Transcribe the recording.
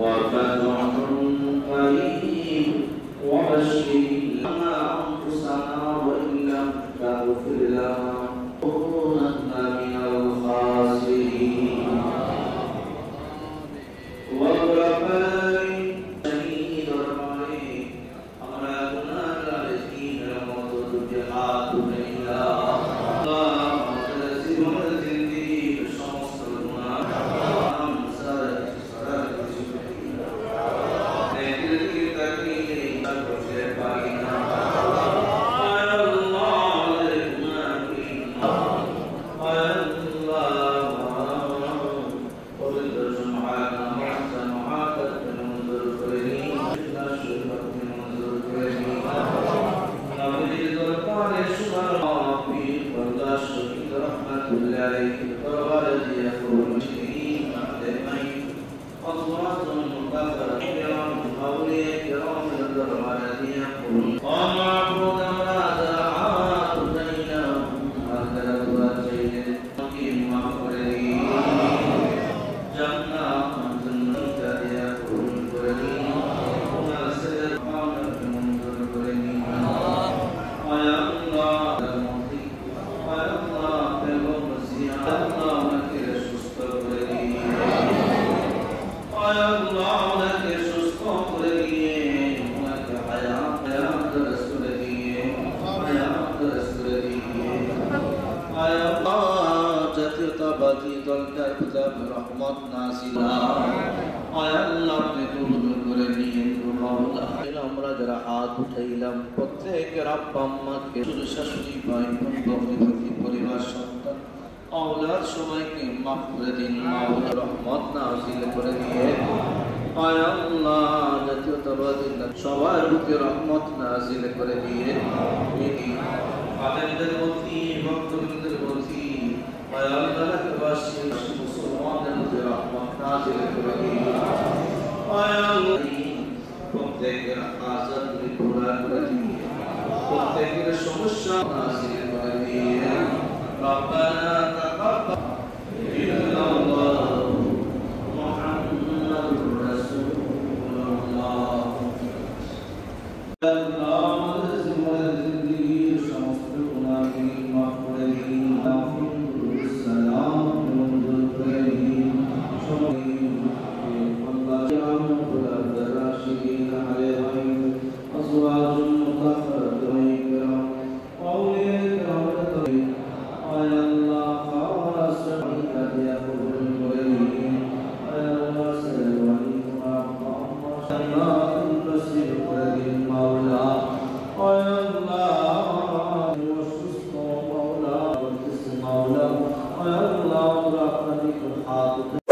وفتح قريب وبشر أنفسنا وإن لم تغفر لنا لنكونن من الخاسرين প্রত্যেকের আব্বা আম্মাকে শাশুড়ি ভাই বোন পরিবার সন্তান আওলাদ সবাইকে মাফ করে দিন, মাওলা রহমত নাযিল করে দিয়ে আয় আল্লাহ জাতীয়তাবাদী সবার বুকে রহমত নাযিল করে দিয়ে আলেমদের প্রতি ভক্তদের প্রতি আয় আল্লাহ রাখবাসী মুসলমানদের প্রতি রহমত নাযিল করে দিয়ে আয় আল্লাহ প্রত্যেকের আযাদ পুরা করে দিয়ে প্রত্যেকের সমস্যা নাযিল করে দিয়ে রব্বানা তাকাব্বাল ইন্নাল্লাহ মুহাম্মাদুর রাসূলুল্লাহ আমাদের জিন্দেগির সমস্ত গুনাহকে মাফ করে দিন, সালাম মঞ্জুর করে দিন। أزواج مطهرة وإكرام أولياء كرام يا الله خاصة يا رب العالمين يا الله سلام عليكم ورحمة الله وبركاته مولا يا الله وشكر مولا وتسمع مولا يا الله برحمتك الحاضر